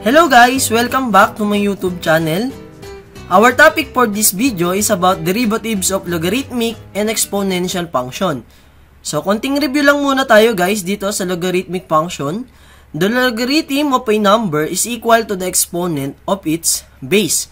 Hello guys! Welcome back to my YouTube channel. Our topic for this video is about derivatives of logarithmic and exponential function. So, konting review lang muna tayo guys dito sa logarithmic function. The logarithm of a number is equal to the exponent of its base.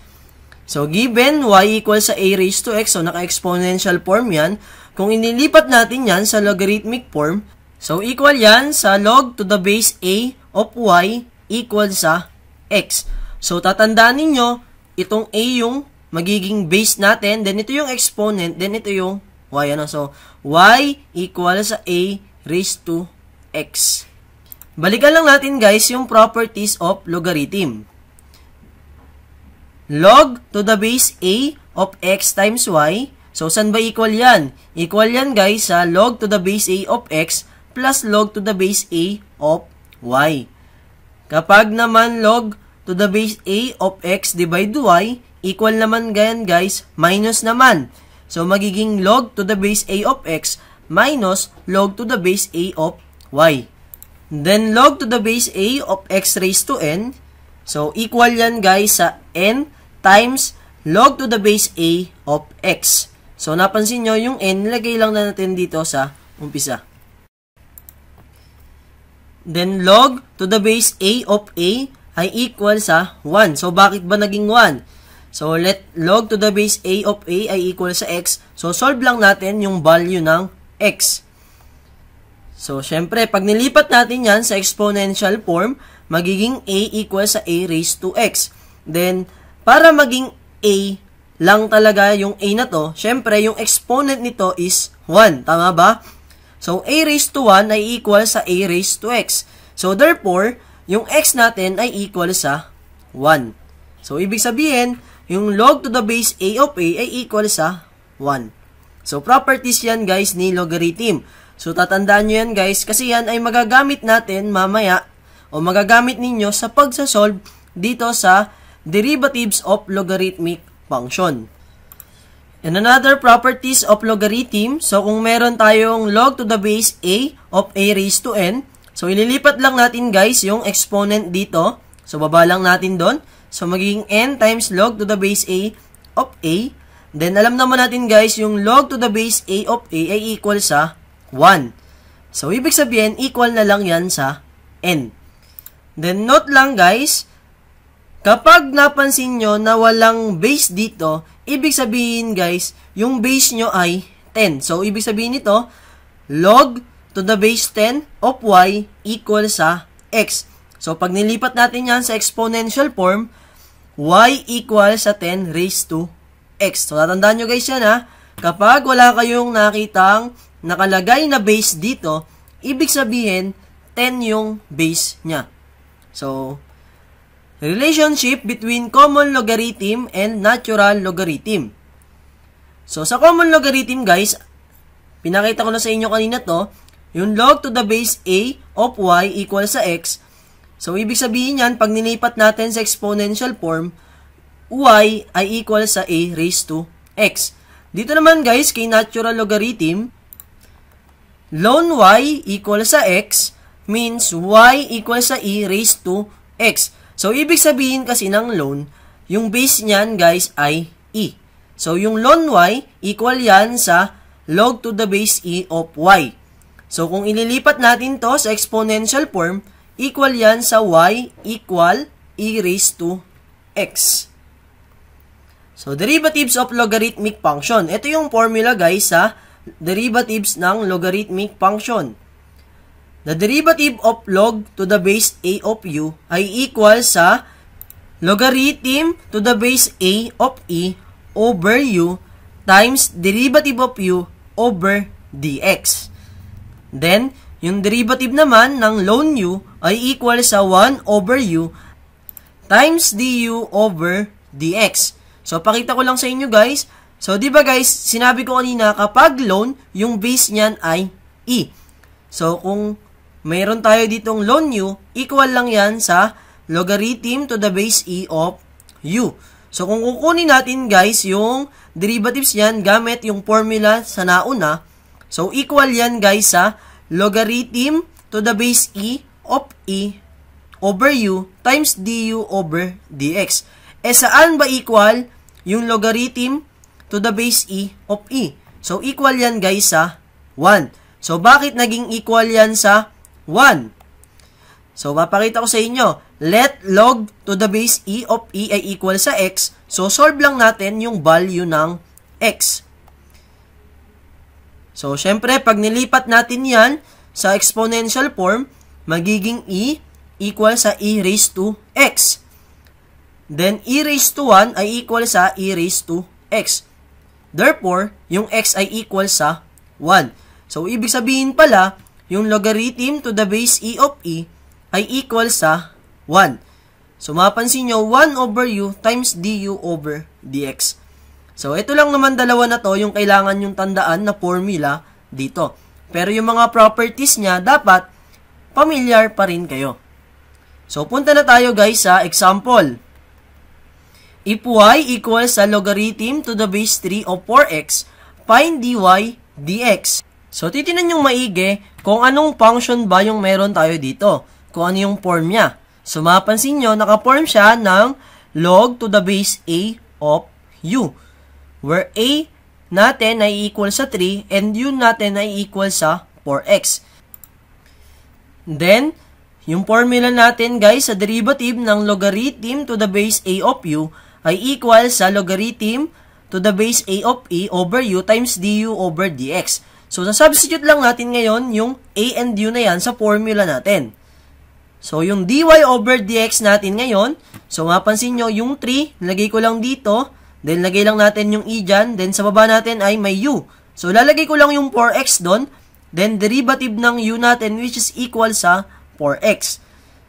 So, given y equals sa a raised to x, so naka-exponential form yan. Kung inilipat natin yan sa logarithmic form, so equal yan sa log to the base a of y equal sa x. So, tatandaan ninyo, itong a yung magiging base natin, then ito yung exponent, then ito yung y. Ano? So, y equal sa a raised to x. Balikan lang natin guys yung properties of logarithm. Log to the base a of x times y. So, saan ba equal yan? Equal yan guys sa log to the base a of x plus log to the base a of y. Kapag naman log to the base a of x divide y, equal naman ganyan guys, minus naman. So, magiging log to the base a of x minus log to the base a of y. Then, log to the base a of x raised to n. So, equal yan guys sa n times log to the base a of x. So, napansin nyo, yung n, nilagay lang na natin dito sa umpisa. Then, log to the base a of a ay equal sa 1. So, bakit ba naging 1? So, let log to the base a of a ay equal sa x. So, solve lang natin yung value ng x. So, syempre, pag nilipat natin yan sa exponential form, magiging a equal sa a raised to x. Then, para maging a lang talaga yung a na to, syempre, yung exponent nito is 1. Tama ba? So, a raised to 1 ay equal sa a raised to x. So, therefore, yung x natin ay equal sa 1. So, ibig sabihin, yung log to the base a of a ay equal sa 1. So, properties yan guys ni logarithm. So, tatandaan nyo yan guys kasi yan ay magagamit natin mamaya o magagamit ninyo sa pagsasolve dito sa derivatives of logarithmic function. And another properties of logarithm, so kung meron tayong log to the base a of a raised to n, so ililipat lang natin guys yung exponent dito. So baba lang natin doon. So magiging n times log to the base a of a. Then alam naman natin guys yung log to the base a of a ay equal sa 1. So ibig sabihin equal na lang yan sa n. Then note lang guys, kapag napansin nyo na walang base dito, ibig sabihin guys, yung base nyo ay 10. So, ibig sabihin nito, log to the base 10 of y equal sa x. So, pag nilipat natin yan sa exponential form, y equal sa 10 raised to x. So, tatandaan nyo guys yan ha. Kapag wala kayong nakitang nakalagay na base dito, ibig sabihin, 10 yung base nya. So, relationship between common logarithm and natural logarithm. So, sa common logarithm, guys, pinakita ko na sa inyo kanina to, yung log to the base a of y equal sa x. So, ibig sabihin yan, pag nilipat natin sa exponential form, y ay equal sa a raised to x. Dito naman, guys, kay natural logarithm, ln y equal sa x means y equal sa e raised to x. So, ibig sabihin kasi ng ln, yung base niyan, guys, ay e. So, yung ln y, equal yan sa log to the base e of y. So, kung ililipat natin to sa exponential form, equal yan sa y equal e raised to x. So, derivatives of logarithmic function. Ito yung formula, guys, sa derivatives ng logarithmic function. The derivative of log to the base a of u ay equal sa logarithm to the base a of e over u times derivative of u over dx. Then, yung derivative naman ng ln u ay equal sa 1 over u times du over dx. So, pakita ko lang sa inyo guys. So, di ba guys, sinabi ko kanina kapag ln, yung base niyan ay e. So, kung mayroon tayo ditong ln u, equal lang yan sa logarithm to the base e of u. So, kung kukunin natin, guys, yung derivatives yan gamit yung formula sa nauna, so, equal yan, guys, sa logarithm to the base e of e over u times du over dx. Saan ba equal yung logarithm to the base e of e? So, equal yan guys sa 1. So, bakit naging equal yan sa 1? So, papakita ko sa inyo. Let log to the base e of e ay equal sa x. So, solve lang natin yung value ng x. So, syempre, pag nilipat natin yan sa exponential form, magiging e equal sa e raised to x. Then, e raised to 1 ay equal sa e raised to x. Therefore, yung x ay equal sa 1. So, ibig sabihin pala, yung logarithm to the base e of e ay equal sa 1. So, mapansin nyo, 1 over u times du over dx. So, ito lang naman dalawa na to yung kailangan yung tandaan na formula dito. Pero yung mga properties niya, dapat familiar pa rin kayo. So, punta na tayo guys sa example. If y equals sa logarithm to the base 3 of 4x, find dy dx. So, titinan yung maigi kung anong function ba yung meron tayo dito. Kung ano yung form niya. So, mapansin nyo, naka-form siya ng log to the base a of u. Where a natin ay equal sa 3 and u natin ay equal sa 4x. Then, yung formula natin guys sa derivative ng logarithm to the base a of u ay equal sa logarithm to the base a of e over u times du over dx. So, na-substitute lang natin ngayon yung a and u na yan sa formula natin. So, yung dy over dx natin ngayon, so mapansin nyo, yung 3, nilagay ko lang dito, then lagay lang natin yung e dyan, then sa baba natin ay may u. So, lalagay ko lang yung 4x doon, then derivative ng u natin which is equal sa 4x.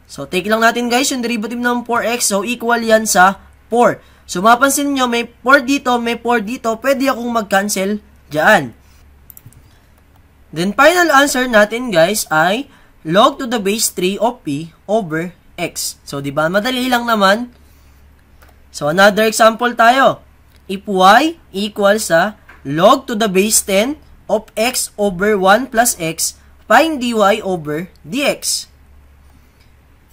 So, take lang natin guys yung derivative ng 4x, so equal yan sa 4. So, mapansin nyo, may 4 dito, may 4 dito, pwede akong mag-cancel dyan. Then, final answer natin guys ay log to the base 3 of p over x. So, di ba? Madali lang naman. So, another example tayo. If y equals sa log to the base 10 of x over 1 plus x, find dy over dx.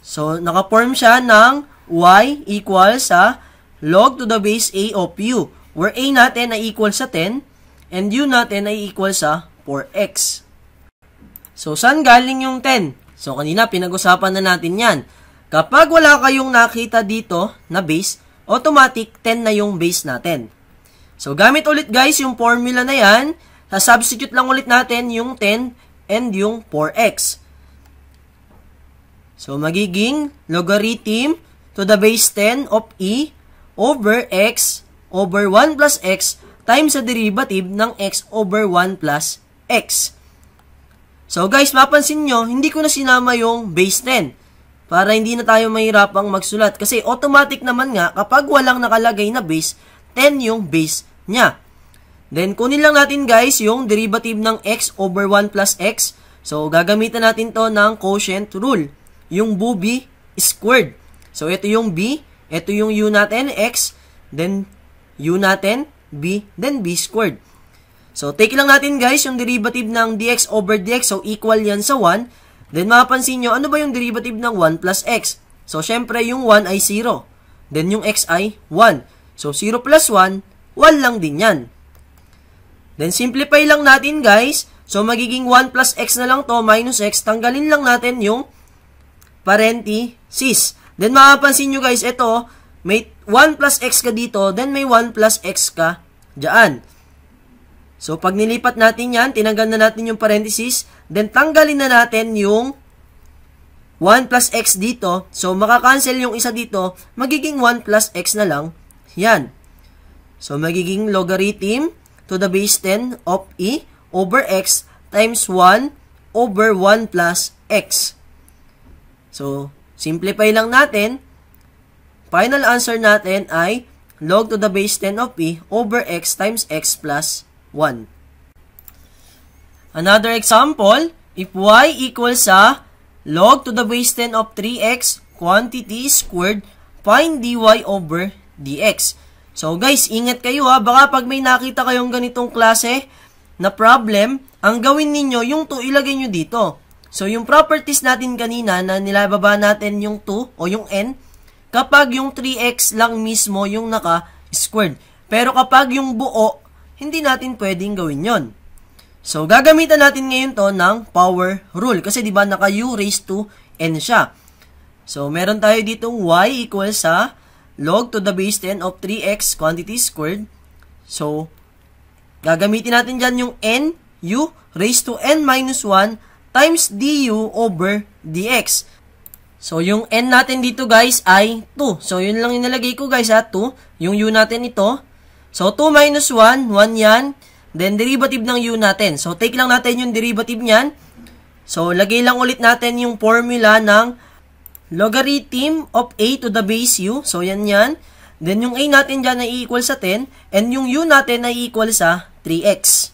So, naka-form siya ng y equals sa log to the base a of u, where a natin ay equal sa 10 and u natin ay equal sa 4x. So, saan galing yung 10? So, kanina pinag-usapan na natin yan. Kapag wala kayong nakita dito na base, automatic 10 na yung base natin. So, gamit ulit guys yung formula na yan, sa-substitute lang ulit natin yung 10 and yung 4x. So, magiging logarithm to the base 10 of e over x over 1 plus x times sa derivative ng x over 1 plus x. So guys, mapansin nyo, hindi ko na sinama yung base 10 para hindi na tayo mahirapang magsulat. Kasi automatic naman nga, kapag walang nakalagay na base, 10 yung base niya. Then, kunin lang natin guys yung derivative ng x over 1 plus x. So, gagamitan natin to ng quotient rule. Yung b squared. So, ito yung b. Ito yung u natin, x, then u natin, b, then b squared. So, take lang natin guys yung derivative ng dx over dx. So, equal yan sa 1. Then, mapapansin nyo, ano ba yung derivative ng 1 plus x? So, syempre, yung 1 ay 0. Then, yung x ay 1. So, 0 plus 1, 1 lang din yan. Then, simplify lang natin guys. So, magiging 1 plus x na lang to, minus x. Tanggalin lang natin yung parenthesis. Then, mapapansin nyo guys, ito, may 1 plus x ka dito, then may 1 plus x ka dyan. So, pag nilipat natin yan, tinanggal na natin yung parenthesis, then tanggalin na natin yung 1 plus x dito. So, makakancel yung isa dito, magiging 1 plus x na lang. Yan. So, magiging logarithm to the base 10 of e over x times 1 over 1 plus x. So, simplify lang natin. Final answer natin ay log to the base 10 of e over x times x plus 1. Another example, if y equals sa log to the base 10 of 3x quantity squared, find dy over dx. So guys, ingat kayo ha, baka pag may nakita kayong ganitong klase na problem, ang gawin ninyo, yung 2 ilagay nyo dito. So, yung properties natin kanina na nilababa natin yung 2 o yung n, kapag yung 3x lang mismo yung naka-squared. Pero kapag yung buo, hindi natin pwedeng gawin yon. So, gagamitan natin ngayon to ng power rule. Kasi diba naka u raised to n siya. So, meron tayo ditong y equals sa log to the base 10 of 3x quantity squared. So, gagamitin natin dyan yung n u raised to n minus 1 times du over dx. So, yung n natin dito guys ay 2. So, yun lang yung nilagay ko guys ha, 2. Yung u natin ito. So, 2 minus 1, 1 yan. Then, derivative ng u natin. So, take lang natin yung derivative niyan. So, lagay lang ulit natin yung formula ng logarithm of a to the base u. So, yan yan. Then, yung a natin dyan ay equal sa 10. And yung u natin ay equal sa 3x.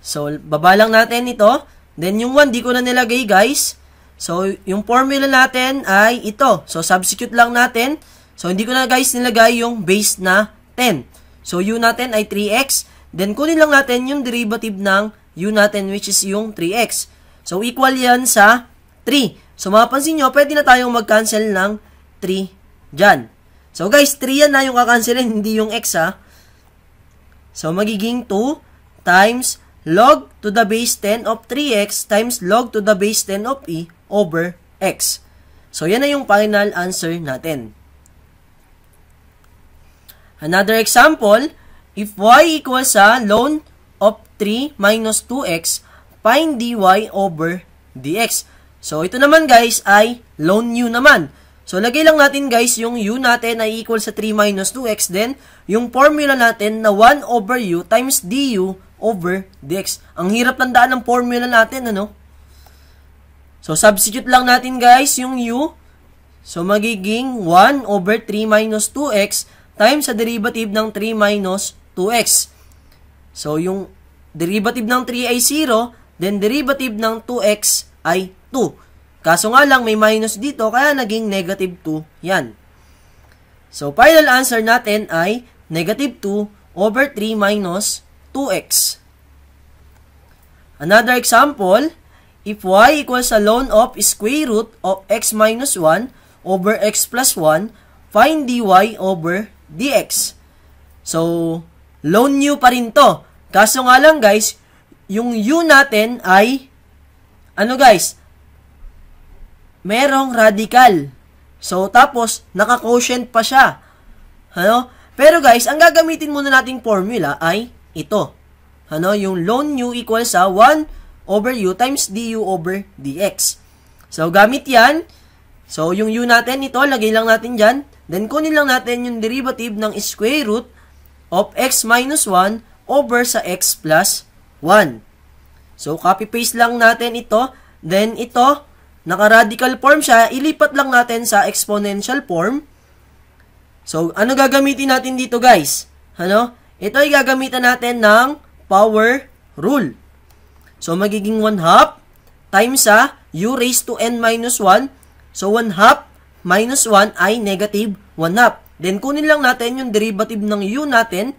So, baba lang natin ito. Then, yung 1, di ko na nilagay guys. So, yung formula natin ay ito. So, substitute lang natin. So, hindi ko na guys nilagay yung base na 10. So, u natin ay 3x. Then, kunin lang natin yung derivative ng u natin which is yung 3x. So, equal yan sa 3. So, mapapansin nyo, pwede na tayong mag-cancel ng 3 dyan. So, guys, 3 yan na yung kakancelin, hindi yung x ha. So, magiging 2 times log to the base 10 of 3x times log to the base 10 of e over x. So, yan na yung final answer natin. Another example, if y equals sa ln of 3 minus 2x, find dy over dx. So, ito naman guys ay ln u naman. So, lagay lang natin guys yung u natin ay equal sa 3 minus 2x. Then, yung formula natin na 1 over u times du over dx. Ang hirap tandaan ng formula natin, ano? So, substitute lang natin guys yung u. So, magiging 1 over 3 minus 2x times sa derivative ng 3 minus 2x. So, yung derivative ng 3 ay 0, then derivative ng 2x ay 2. Kaso nga lang, may minus dito, kaya naging negative 2 yan. So, final answer natin ay negative 2 over 3 minus 2x. Another example, if y equals sa ln of square root of x minus 1 over x plus 1, find dy over dx. So, ln u pa rin to. Kaso nga lang guys, yung u natin ay, ano guys, merong radical. So, tapos, naka-quotient pa siya. Ano? Pero guys, ang gagamitin muna nating formula ay ito. Ano? Yung ln u equals sa 1 over u times du over dx. So, gamit yan. So, yung u natin, ito, lagay lang natin dyan. Then, kunin lang natin yung derivative ng square root of x minus 1 over sa x plus 1. So, copy-paste lang natin ito. Then, ito, naka-radical form siya. Ilipat lang natin sa exponential form. So, ano gagamitin natin dito, guys? Ano? Ito ay gagamitan natin ng power rule. So, magiging 1 half times sa u raised to n minus 1. So, 1 half minus 1 ay negative 1 half. Then, kunin lang natin yung derivative ng u natin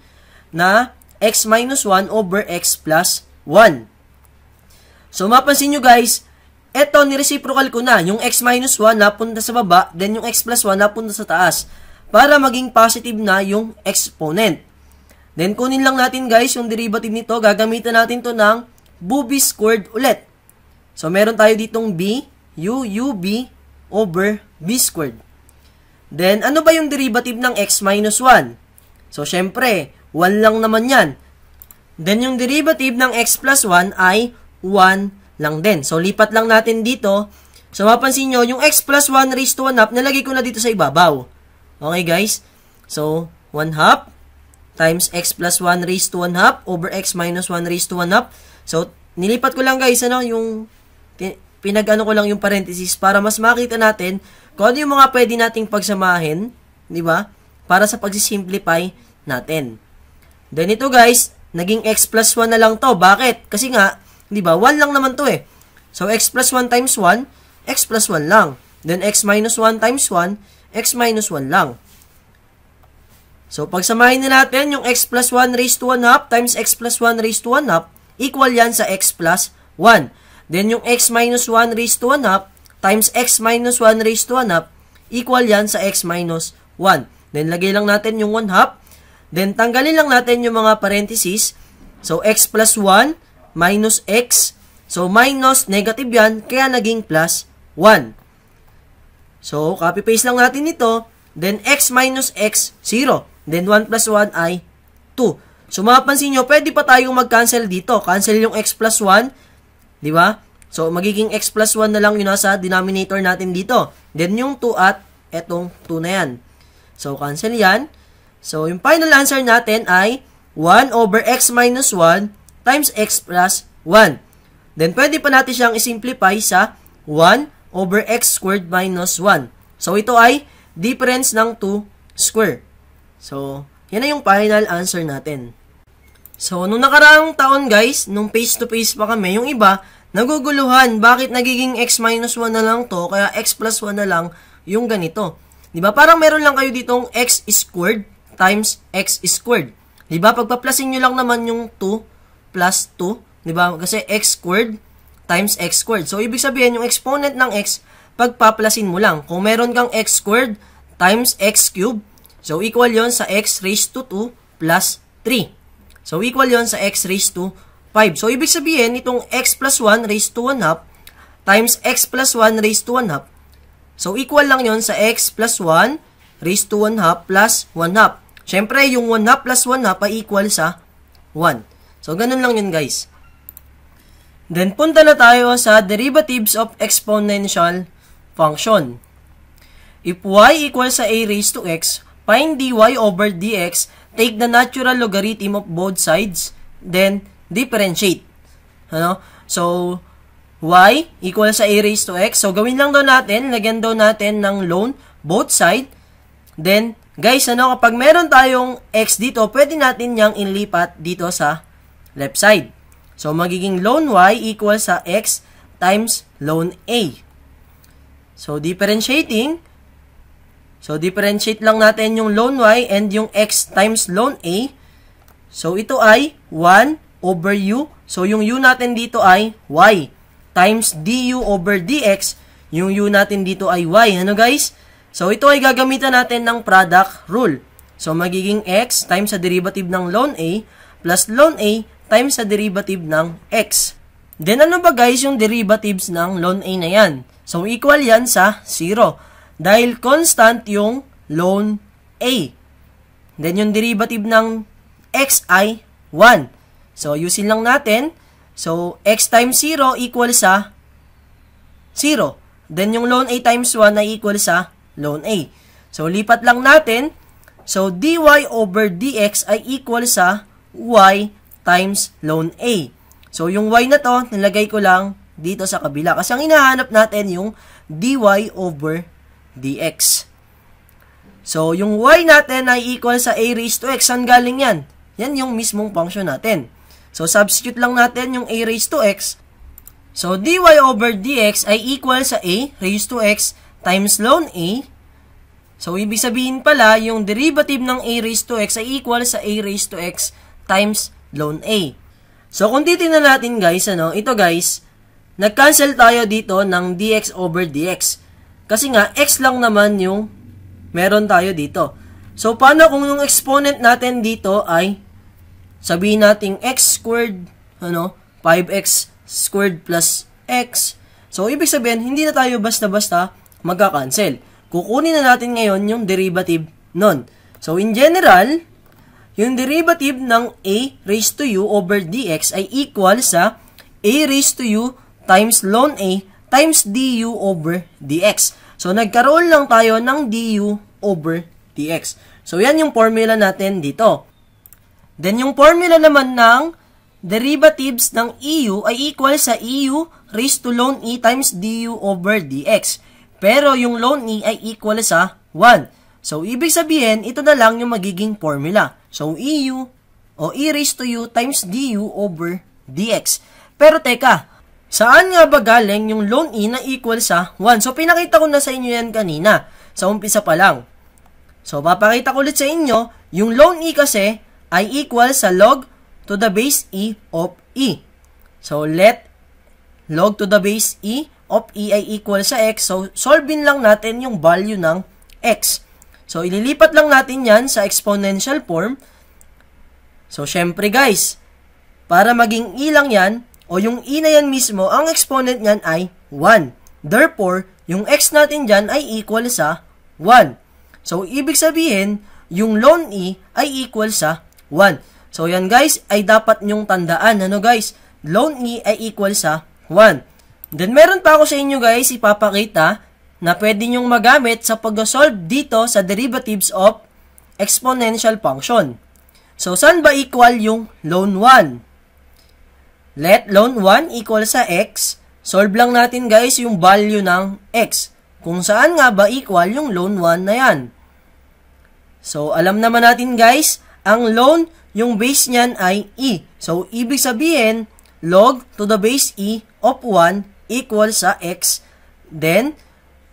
na x minus 1 over x plus 1. So, mapansin nyo guys, eto, ni-reciprocal ko na. Yung x minus 1 napunta sa baba, then yung x plus 1 napunta sa taas. Para maging positive na yung exponent. Then, kunin lang natin guys yung derivative nito. Gagamitan natin to ng b squared ulit. So, meron tayo ditong b, ub over b squared. Then, ano ba yung derivative ng x minus 1? So, syempre, 1 lang naman yan. Then, yung derivative ng x plus 1 ay 1 lang din. So, lipat lang natin dito. So, mapansin nyo, yung x plus 1 raised to 1 half, nalagay ko na dito sa ibabaw. Okay, guys? So, 1 half times x plus 1 raised to 1 half over x minus 1 raised to 1 half. So, nilipat ko lang guys, ano, yung pinag-ano ko lang yung parenthesis para mas makita natin kung ano yung mga pwede nating pagsamahin, di ba? Para sa pagsisimplify natin. Then ito guys, naging x plus 1 na lang to. Bakit? Kasi nga, di ba, 1 lang naman to eh. So, x plus 1 times 1, x plus 1 lang. Then, x minus 1 times 1, x minus 1 lang. So, pagsamahin na natin yung x plus 1 raised to 1 half times x plus 1 raised to 1 half, equal yan sa x plus 1. Then yung x minus 1 raised to 1 half times x minus 1 raised to 1 half equal yan sa x minus 1. Then lagay lang natin yung 1 half. Then tanggalin lang natin yung mga parentheses. So x plus 1 minus x. So minus negative yan kaya naging plus 1. So copy paste lang natin ito. Then x minus x 0. Then 1 plus 1 ay 2. So mapapansin nyo, pwede pa tayong mag-cancel dito. Cancel yung x plus 1. Di ba? So magiging x plus 1 na lang yung nasa denominator natin dito. Then yung 2 at etong 2 na yan. So cancel yan. So yung final answer natin ay 1 over x minus 1 times x plus 1. Then pwede pa natin siyang isimplify sa 1 over x squared minus 1. So ito ay difference ng 2 square. So yan na yung final answer natin. So nung nakaraang taon guys, nung face to face pa kami, yung iba naguguluhan, bakit nagiging x minus 1 na lang to, kaya x plus 1 na lang yung ganito. Diba? Parang meron lang kayo ditong x squared times x squared. Diba? Pagpaplasin nyo lang naman yung 2 plus 2. Diba? Kasi x squared times x squared. So, ibig sabihin, yung exponent ng x, pagpaplasin mo lang. Kung meron kang x squared times x cubed, so equal yon sa x raised to 2 plus 3. So, equal yon sa x raised to 5. So, ibig sabihin, itong x plus 1 raised to 1 half times x plus 1 raised to 1 half. So, equal lang yon sa x plus 1 raised to 1 half plus 1 half. Siyempre, yung 1 half plus 1 half ay equal sa 1. So, ganun lang yun guys. Then, punta na tayo sa derivatives of exponential function. If y equals sa a raised to x, find dy over dx, take the natural logarithm of both sides, then differentiate. Ano? So, y equals sa a raised to x. So, gawin lang daw natin, lagyan daw natin ng ln both side. Then, guys, ano, kapag meron tayong x dito, pwede natin yang inlipat dito sa left side. So, magiging ln y equals sa x times ln a. So, differentiate lang natin yung ln y and yung x times ln a. So, ito ay 1 over u. So, yung u natin dito ay y times du over dx. Yung u natin dito ay y. Ano guys? So, ito ay gagamitan natin ng product rule. So, magiging x times sa derivative ng ln a plus ln a times sa derivative ng x. Then, ano ba guys yung derivatives ng ln a na yan? So, equal yan sa 0. Dahil constant yung ln a. Then, yung derivative ng x ay 1. So, usin lang natin. So, x times 0 equal sa 0. Then, yung ln a times 1 ay equal sa ln a. So, lipat lang natin. So, dy over dx ay equal sa y times ln a. So, yung y na to, nilagay ko lang dito sa kabila. Kasi ang hinahanap natin yung dy over dx. So, yung y natin ay equal sa a raised to x. Saan galing yan? Yan yung mismong function natin. So, substitute lang natin yung a raised to x. So, dy over dx ay equal sa a raised to x times ln a. So, ibig sabihin pala, yung derivative ng a raised to x ay equal sa a raised to x times ln a. So, kung titignan natin guys, ano, ito guys, nag-cancel tayo dito ng dx over dx. Kasi nga, x lang naman yung meron tayo dito. So, paano kung yung exponent natin dito ay sabihin natin x squared, ano, 5x squared plus x. So, ibig sabihin, hindi na tayo basta-basta magka-cancel. Kukunin na natin ngayon yung derivative nun. So, in general, yung derivative ng a raised to u over dx ay equal sa a raised to u times ln a times du over dx. So, nagkaroon lang tayo ng du over dx. So, yan yung formula natin dito. Then, yung formula naman ng derivatives ng eu ay equal sa eu raised to ln e times du over dx. Pero, yung ln e ay equal sa 1. So, ibig sabihin, ito na lang yung magiging formula. So, eu o e raised to u times du over dx. Pero, teka, saan nga ba galing yung ln e na equal sa 1? So, pinakita ko na sa inyo yan kanina. Sa umpisa pa lang. So, papakita ko ulit sa inyo, yung ln e kasi ay equal sa log to the base e of e. So, let log to the base e of e ay equal sa x. So, solvein lang natin yung value ng x. So, ililipat lang natin yan sa exponential form. So, syempre guys, para maging e lang yan, o yung e na yan mismo, ang exponent niyan ay 1. Therefore, yung x natin dyan ay equal sa 1. So, ibig sabihin, yung ln e ay equal sa 1. So, yan guys, ay dapat nyong tandaan. Ano guys? Ln e ay equal sa 1. Then, meron pa ako sa inyo guys, ipapakita na pwede nyong magamit sa pag-solve dito sa derivatives of exponential function. So, saan ba equal yung ln 1? Let ln 1 equal sa x. Solve lang natin guys yung value ng x. Kung saan nga ba equal yung ln 1 na yan. So, alam naman natin guys, ang ln, yung base niyan ay e. So, ibig sabihin, log to the base e of 1 equals sa x. Then,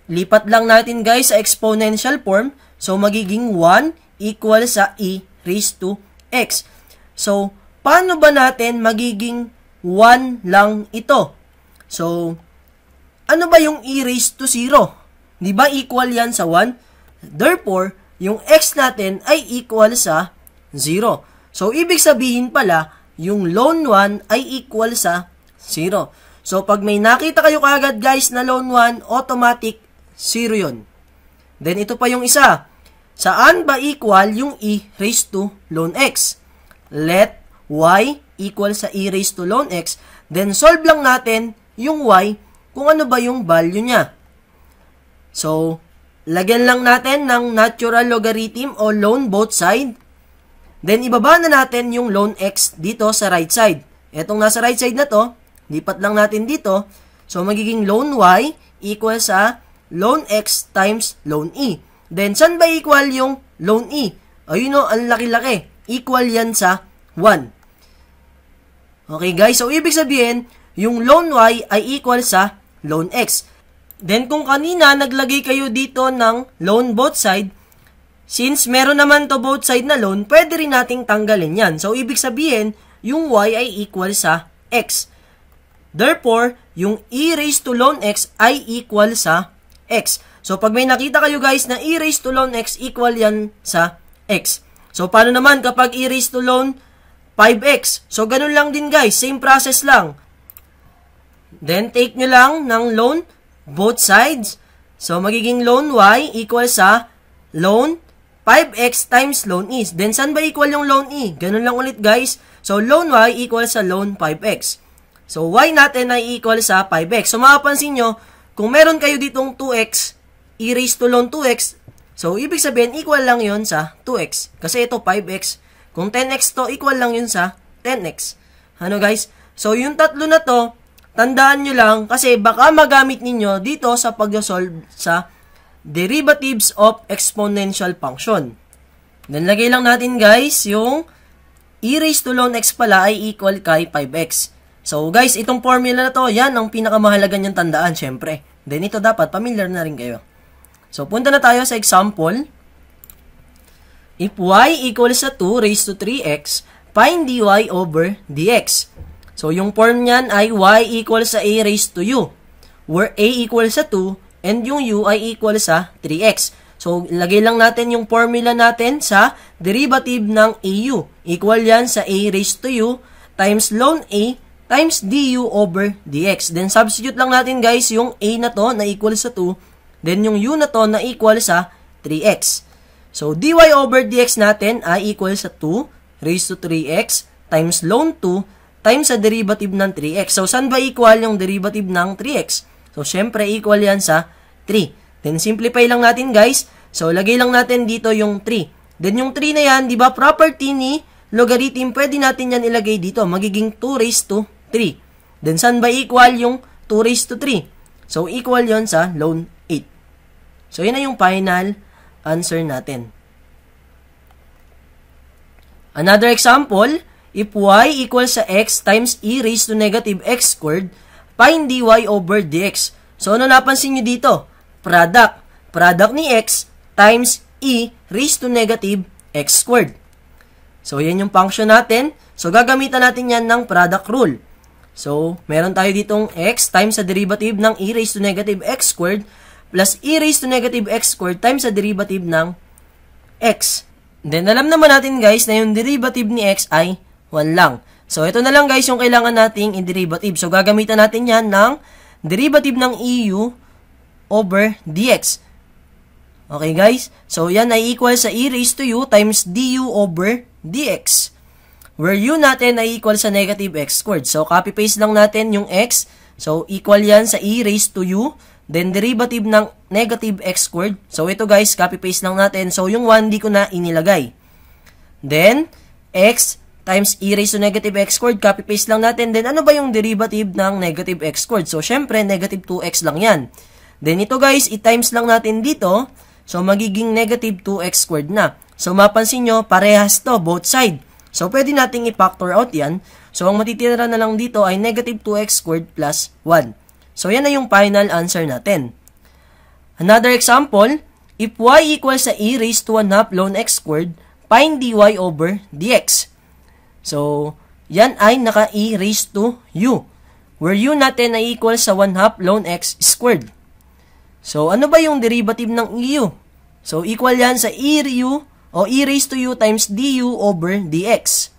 lipat lang natin guys sa exponential form. So, magiging 1 equal sa e raised to x. So, paano ba natin magiging 1 lang ito? So, ano ba yung e raised to 0? Di ba equal yan sa 1? Therefore, yung x natin ay equal sa 0. So, ibig sabihin pala, yung ln 1 ay equal sa 0. So, pag may nakita kayo kagad guys na ln 1, automatic 0 yun. Then, ito pa yung isa. Saan ba equal yung e raised to ln x? Let y equal sa e raised to ln x. Then, solve lang natin yung y kung ano ba yung value niya. So, lagyan lang natin ng natural logarithm o ln both side. Then, ibaba na natin yung ln x dito sa right side. Etong nasa right side na to, lipat lang natin dito. So, magiging ln y equal sa ln x times ln e. Then, saan ba equal yung ln e? Ayun o, ang laki-laki. Equal yan sa 1. Okay guys, so ibig sabihin, yung ln y ay equal sa ln x. Then, kung kanina naglagay kayo dito ng ln both side, since meron naman to both side na ln, pwede rin nating tanggalin yan. So, ibig sabihin, yung y ay equal sa x. Therefore, yung e raised to ln x ay equal sa x. So, pag may nakita kayo guys na e raised to ln x, equal yan sa x. So, paano naman kapag e raised to ln 5x? So, ganun lang din guys. Same process lang. Then, take nyo lang ng ln both sides. So, magiging ln y equal sa ln 5x times ln e. Then, saan ba equal yung ln e? Ganun lang ulit guys. So, ln y equal sa ln 5x. So, y natin ay equal sa 5x. So, mapapansin nyo, kung meron kayo ditong 2x, e raised to ln 2x, so, ibig sabihin, equal lang yun sa 2x. Kasi ito, 5x. Kung 10x to, equal lang yun sa 10x. Ano guys? So, yung tatlo na to, tandaan nyo lang, kasi baka magamit ninyo dito sa pag-solve sa derivatives of exponential function. Then, lagay lang natin guys, yung e raised to ln x pala ay equal kay 5x. So, guys, itong formula na to, yan ang pinakamahalaga niyang tandaan, syempre. Then, ito dapat, familiar na rin kayo. So, punta na tayo sa example. If y equals sa 2 raised to 3x, find dy over dx. So, yung form niyan ay y equals sa a raised to u, where a equals sa 2, and yung u ay equal sa 3x. So, lagay lang natin yung formula natin sa derivative ng au. Equal yan sa a raised to u times ln a times du over dx. Then, substitute lang natin guys yung a na to na equal sa 2, then yung u na to na equal sa 3x. So, dy over dx natin ay equal sa 2 raised to 3x times ln 2 times sa derivative ng 3x. So, saan ba equal yung derivative ng 3x? So, syempre, equal yan sa 3. Then, simplify lang natin guys. So, lagay lang natin dito yung 3. Then, yung 3 na yan, di ba, property ni logarithm, pwede natin yan ilagay dito. Magiging 2 raised to 3. Then, saan ba equal yung 2 raised to 3? So, equal yon sa ln 8. So, yun na yung final answer natin. Another example, if y equals sa x times e raised to negative x squared, find dy over dx. So, ano napansin nyo dito? Product. Product ni x times e raised to negative x squared. So, yan yung function natin. So, gagamitan natin yan ng product rule. So, meron tayo ditong x times sa derivative ng e raised to negative x squared plus e raised to negative x squared times sa derivative ng x. Then, alam naman natin guys na yung derivative ni x ay 1 lang. So, ito na lang guys yung kailangan nating i-derivative. So, gagamitan natin yan ng derivative ng eu over dx. Okay guys? So, yan ay equal sa e raised to u times du over dx. Where u natin ay equal sa negative x squared. So, copy-paste lang natin yung x. So, equal yan sa e raised to u. Then, derivative ng negative x squared. So, ito guys, copy-paste lang natin. So, yung 1, di ko na inilagay. Then, x times e raised to negative x squared. Copy-paste lang natin. Then, ano ba yung derivative ng negative x squared? So, syempre, negative 2x lang yan. Then, ito guys, i-times lang natin dito. So, magiging negative 2x squared na. So, mapansin nyo, parehas to, both side. So, pwede nating i-factor out yan. So, ang matitira na lang dito ay negative 2x squared plus 1. So, yan na yung final answer natin. Another example, if y equals sa e raised to 1/2 ln x squared, find dy over dx. So, yan ay naka e raised to u, where u natin ay equal sa 1/2 ln x squared. So, ano ba yung derivative ng eu? So, equal yan sa u o e raised to u times du over dx.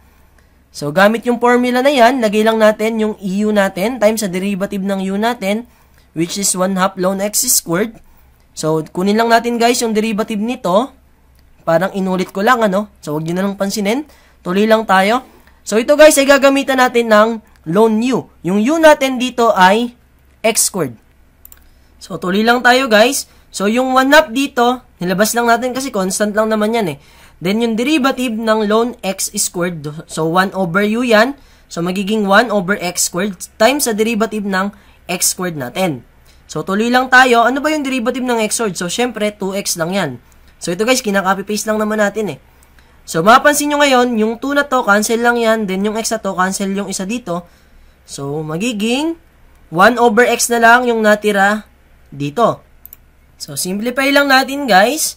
So, gamit yung formula na yan, lagay lang natin yung eu natin times sa derivative ng u natin, which is 1/2 ln x squared. So, kunin lang natin guys yung derivative nito. Parang inulit ko lang, ano? So, huwag nyo na lang pansinin. Tuloy lang tayo. So, ito guys ay gagamitan natin ng ln u. Yung u natin dito ay x squared. So, tuloy lang tayo guys. So, yung 1/2 dito, nilabas lang natin kasi constant lang naman yan eh. Then, yung derivative ng ln x squared, so 1 over u yan. So, magiging 1 over x squared times sa derivative ng x squared natin. So, tuloy lang tayo. Ano ba yung derivative ng x squared? So, syempre, 2x lang yan. So, ito guys, kinaka-copy-paste lang naman natin eh. So, mapapansin nyo ngayon, yung 2 na to, cancel lang yan. Then, yung x na to, cancel yung isa dito. So, magiging 1 over x na lang yung natira dito. So, simplify lang natin, guys.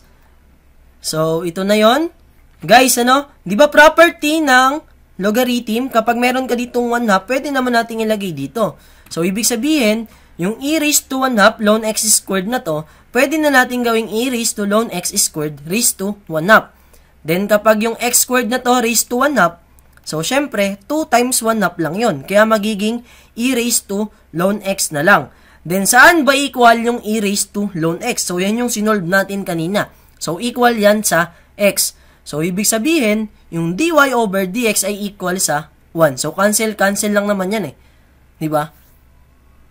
So, ito na yon. Guys, ano? Di ba property ng logarithm, kapag meron ka ditong 1/2, pwede naman natin ilagay dito. So, ibig sabihin, yung e raised to 1/2 ln x squared na to, pwede na natin gawing e raised to ln x squared raised to 1/2. Then, kapag yung x squared na to raised to 1/2, so, syempre, 2 times 1/2 lang yon. Kaya, magiging e raised to ln x na lang. Then, saan ba equal yung e raised to ln x? So, yan yung sinolve natin kanina. So, equal yan sa x. So, ibig sabihin, yung dy over dx ay equal sa 1. So, cancel lang naman yan eh. Diba?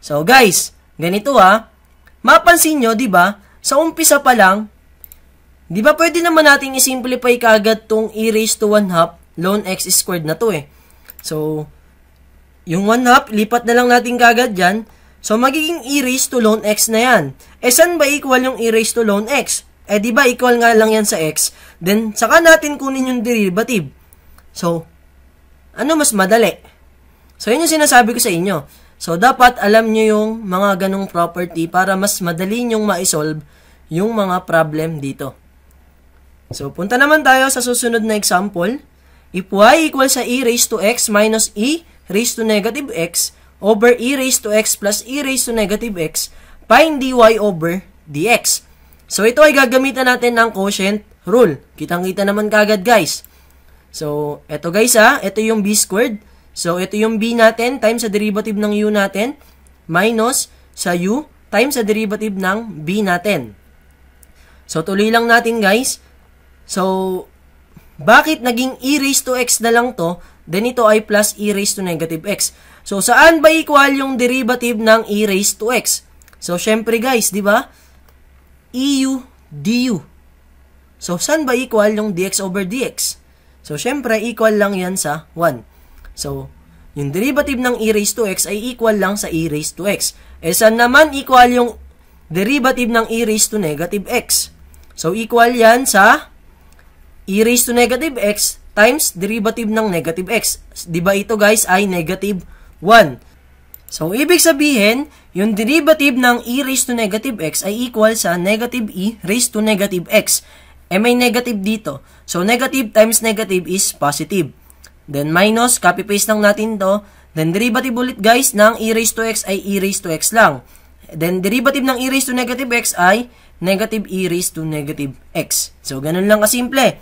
So, guys, ganito mapansin nyo, diba, sa umpisa pa lang, diba pwede naman natin i-simplify kaagad tong e raised to 1/2 ln x squared na to eh. So, yung 1/2, lipat na lang natin kaagad dyan. So, magiging e raised to ln x na yan. Eh, saan ba equal yung e raised to ln x? Eh, di ba equal nga lang yan sa x? Then, saka natin kunin yung derivative. So, ano mas madali? So, yun yung sinasabi ko sa inyo. So, dapat alam nyo yung mga ganong property para mas madali nyong ma-solve yung mga problem dito. So, punta naman tayo sa susunod na example. If y equals sa e raised to x minus e raised to negative x over e raised to x plus e raised to negative x, find dy over dx. So, ito ay gagamitan natin ng quotient rule. Kitang-kita naman kagad, guys. So, ito guys ito yung b squared. So, ito yung b natin times sa derivative ng u natin minus sa u times sa derivative ng b natin. So, tuloy lang natin, guys. So, bakit naging e raised to x na lang to? Then, ito ay plus e raised to negative x. So, saan ba equal yung derivative ng e raised to x? So, syempre guys, di ba? EU du. So, saan ba equal yung dx over dx? So, syempre, equal lang yan sa 1. So, yung derivative ng e raised to x ay equal lang sa e raised to x. Eh, saan naman equal yung derivative ng e raised to negative x? So, equal yan sa e raised to negative x times derivative ng negative x. Diba ito guys ay negative 1. So, ibig sabihin, yung derivative ng e raised to negative x ay equal sa negative e raised to negative x. Eh, may negative dito. So, negative times negative is positive. Then, minus, copy-paste lang natin to. Then, derivative ulit guys ng e raised to x ay e raised to x lang. Then, derivative ng e raised to negative x ay negative e raised to negative x. So, ganun lang kasimple.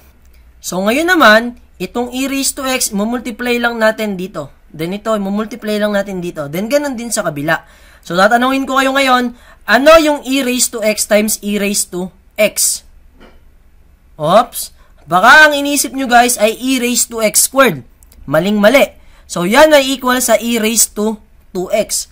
So, ngayon naman, itong e raised to x, multiply lang natin dito. Then, ito, multiply lang natin dito. Then, ganun din sa kabila. So, tatanungin ko kayo ngayon, ano yung e raised to x times e raised to x? Oops. Baka ang inisip nyo guys ay e raised to x squared. Maling-mali. So, yan ay equal sa e raised to 2x.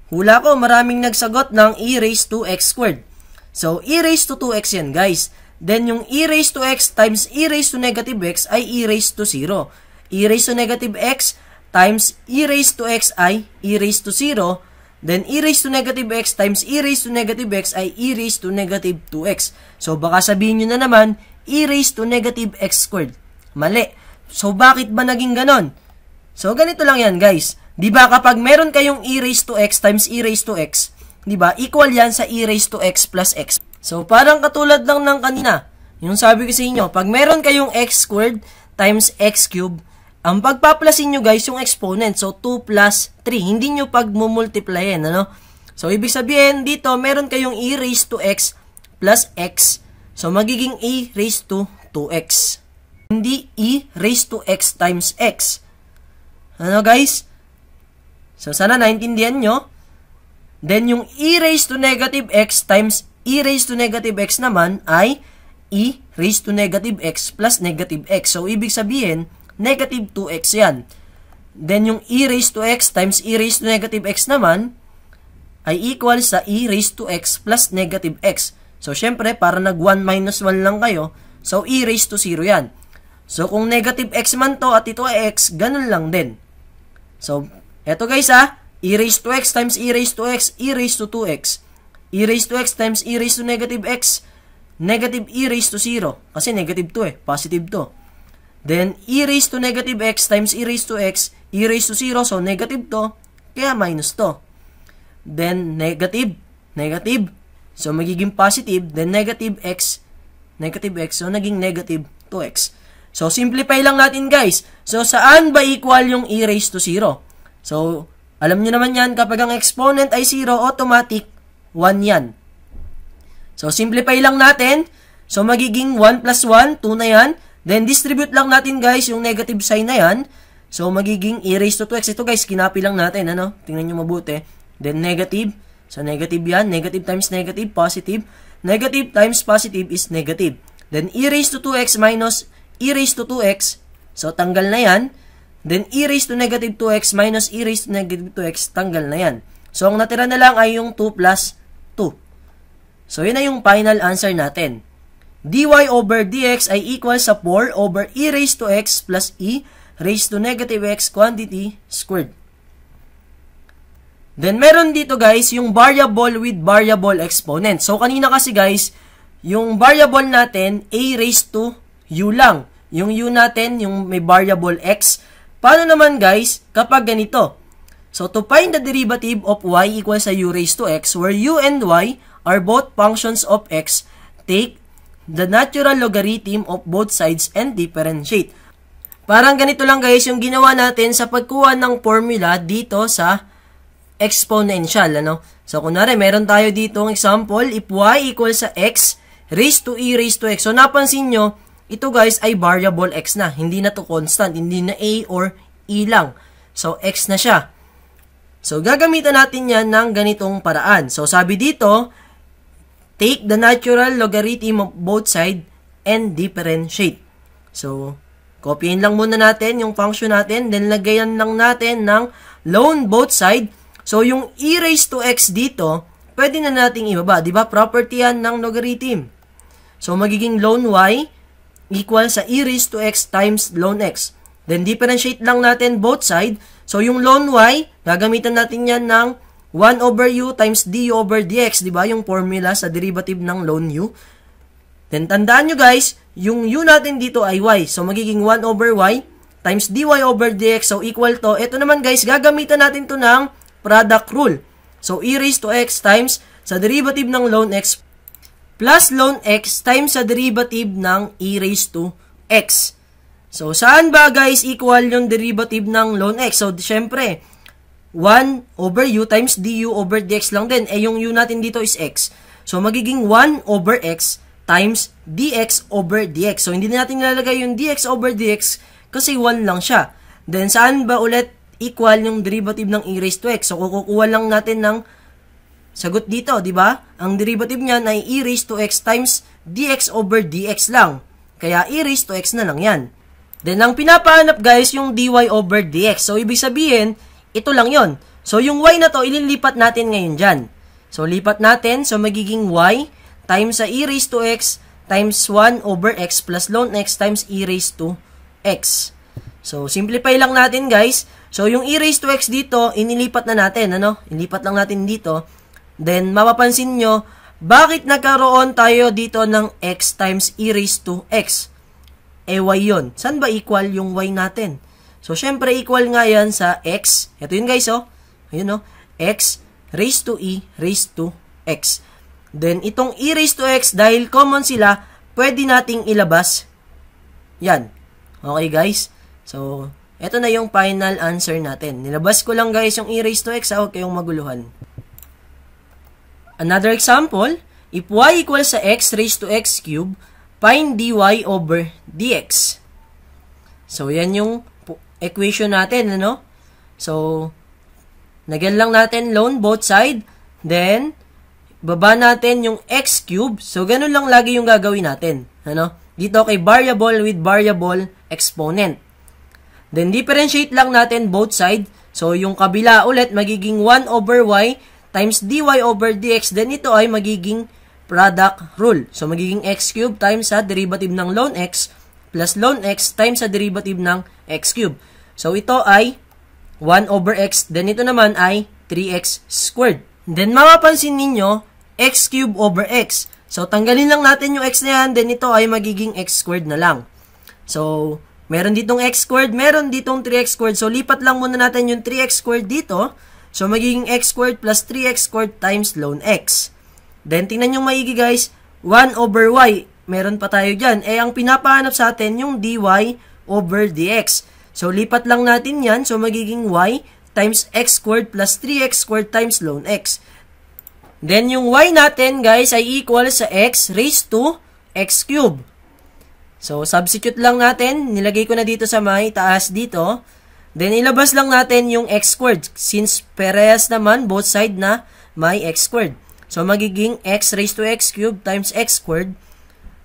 Hula ko, maraming nagsagot ng e raised to x squared. So, e raised to 2x yan, guys. Then, yung e raised to x times e raised to negative x ay e raised to 0. E raised to negative x times e raised to x ay e raised to 0. Then, e raised to negative x times e raised to negative x ay e raised to negative 2x. So, baka sabihin nyo na naman, e raised to negative x squared. Mali. So, bakit ba naging ganon? So, ganito lang yan, guys. Diba, kapag meron kayong e raised to x times e raised to x, diba, equal yan sa e raised to x plus x. So, parang katulad lang ng kanina. Yung sabi ko sa inyo, pag meron kayong x squared times x cubed, ang pagpaplasin nyo, guys, yung exponent. So, 2 plus 3. Hindi nyo pagmumultiplyin, ano? So, ibig sabihin, dito, meron kayong e raised to x plus x. So, magiging e raised to 2x. Hindi e raised to x times x. Ano guys? So, sana naintindihan nyo. Then, yung e raised to negative x times e raised to negative x naman ay e raised to negative x plus negative x. So, ibig sabihin, negative 2x yan. Then, yung e raised to x times e raised to negative x naman ay equal sa e raised to x plus negative x. So, syempre, para nag 1 minus 1 lang kayo, so, e raised to 0 yan. So, kung negative x man to at ito ay x, ganun lang din. So, eto guys e raised to x times e raised to x, e raised to 2x. E raised to x times e raised to negative x, negative e raised to 0. Kasi negative to positive to. Then, e raised to negative x times e raised to x, e raised to 0, so negative to, kaya minus to. Then, negative, so magiging positive, then negative x, so naging negative 2x. So, simplify lang natin guys. So, saan ba equal yung e raised to 0? So, alam nyo naman yan, kapag ang exponent ay 0, automatic 1 yan. So, simplify lang natin. So, magiging 1 plus 1, 2 na yan. Then, distribute lang natin guys yung negative sign na yan. So, magiging e raised to 2x. Ito guys, kinapi lang natin, ano? Tingnan nyo mabuti. Then, negative. So, negative yan. Negative times negative, positive. Negative times positive is negative. Then, e raised to 2x minus e raised to 2x, so tanggal na yan. Then, e raised to negative 2x minus e raised to negative 2x, tanggal na yan. So, ang natira na lang ay yung 2 plus 2. So, yun na yung final answer natin. dy over dx ay equal sa 4 over e raised to x plus e raised to negative x quantity squared. Then, meron dito guys, yung variable with variable exponent. So, kanina kasi guys, yung variable natin, a raised to u lang. Yung u natin, yung may variable x. Paano naman guys, kapag ganito? So, to find the derivative of y equals sa u raised to x, where u and y are both functions of x, take the natural logarithm of both sides and differentiate. Parang ganito lang guys yung ginawa natin sa pagkuha ng formula dito sa exponential, ano? So, kunwari, meron tayo dito ng example, if y equals sa x raised to e raised to x. So, napansin nyo, ito guys ay variable x na. Hindi na to constant. Hindi na a or e lang. So, x na siya. So, gagamitan natin yan ng ganitong paraan. So, sabi dito, take the natural logarithm of both sides and differentiate. So, copyin lang muna natin yung function natin. Then, lagayan lang natin ng ln both side. So, yung e raised to x dito, pwede na nating ibaba. Diba? Property yan ng logarithm. So, magiging ln y equal sa e raised to x times ln x. Then, differentiate lang natin both side. So, yung ln y, gagamitan natin yan ng 1 over u times du over dx. Diba? Yung formula sa derivative ng ln u. Then, tandaan nyo guys, yung u natin dito ay y. So, magiging 1 over y times dy over dx. So, equal to, ito naman guys, gagamitan natin to ng product rule. So, e raised to x times sa derivative ng ln x plus ln x times sa derivative ng e raised to x. So, saan ba guys equal yung derivative ng ln x? So, syempre, 1 over u times du over dx lang din. Eh, yung u natin dito is x. So, magiging 1 over x times dx over dx. So, hindi na natin nilalagay yung dx over dx kasi 1 lang siya. Then, saan ba ulit equal yung derivative ng e raised to x? So, kukuha lang natin ng sagot dito, di ba? Ang derivative niyan ay e raised to x times dx over dx lang. Kaya e raised to x na lang yan. Then, ang pinapahanap guys, yung dy over dx. So, ibig sabihin, ito lang yon. So, yung y na to, ililipat natin ngayon dyan. So, lipat natin. So, magiging y times sa e raised to x times 1 over x plus ln x times e raised to x. So, simplify lang natin guys. So, yung e raised to x dito, inilipat na natin. Ano? Ilipat lang natin dito. Then, mapapansin nyo, bakit nagkaroon tayo dito ng x times e raised to x? Y yun. Saan ba equal yung y natin? So, syempre, equal nga yan sa x. Ito yun guys, oh. Ayun, oh. X raised to e raised to x. Then, itong e raised to x, dahil common sila, pwede nating ilabas. Yan. Okay, guys? So, ito na yung final answer natin. Nilabas ko lang, guys, yung e raised to x. Huwag kayong maguluhan. Another example, if y equals sa x raised to x cube, find dy over dx. So, yan yung equation natin, ano? So, nagyan lang natin ln both side. Then, baba natin yung x cube. So, ganun lang lagi yung gagawin natin. Ano? Dito kay variable with variable exponent. Then, differentiate lang natin both side. So, yung kabila ulit, magiging 1 over y times dy over dx. Then, ito ay magiging product rule. So, magiging x cube times sa derivative ng ln x plus ln x times sa derivative ng x cube. So, ito ay 1 over x. Then, ito naman ay 3x squared. Then, mapapansin ninyo, x cube over x. So, tanggalin lang natin yung x na yan. Then, ito ay magiging x squared na lang. So, meron ditong x squared, meron ditong 3x squared. So, lipat lang muna natin yung 3x squared dito. So, magiging x squared plus 3x squared times ln x. Then, tingnan nyo maigi guys, 1 over y, meron pa tayo dyan. Eh, ang pinapahanap sa atin yung dy over dx. So, lipat lang natin yan. So, magiging y times x squared plus 3x squared times ln x. Then, yung y natin guys ay equal sa x raised to x cube. So, substitute lang natin. Nilagay ko na dito sa may taas dito. Then, ilabas lang natin yung x squared. Since parehas naman, both side na may x squared. So, magiging x raised to x cubed times x squared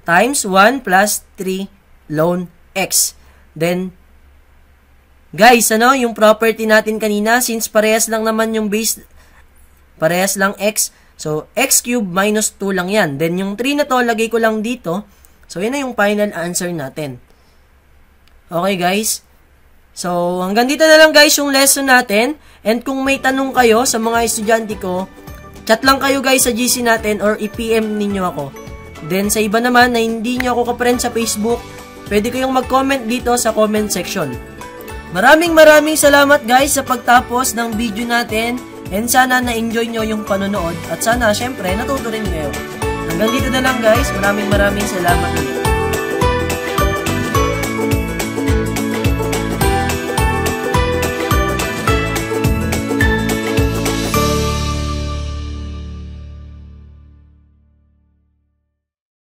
times 1 plus 3 ln x. Then, guys, ano, yung property natin kanina, since parehas lang naman yung base, parehas lang x, so, x cubed minus 2 lang yan. Then, yung 3 na to, lagay ko lang dito. So, yun na yung final answer natin. Okay, guys? So, hanggang dito na lang, guys, yung lesson natin. And kung may tanong kayo sa mga estudyante ko, chat lang kayo guys sa GC natin or i-PM ninyo ako. Then sa iba naman na hindi nyo ako ka-friend sa Facebook, pwede kayong mag-comment dito sa comment section. Maraming salamat guys sa pagtapos ng video natin and sana na-enjoy nyo yung panonood at sana syempre natuto rin kayo. Hanggang dito na lang guys, maraming salamat.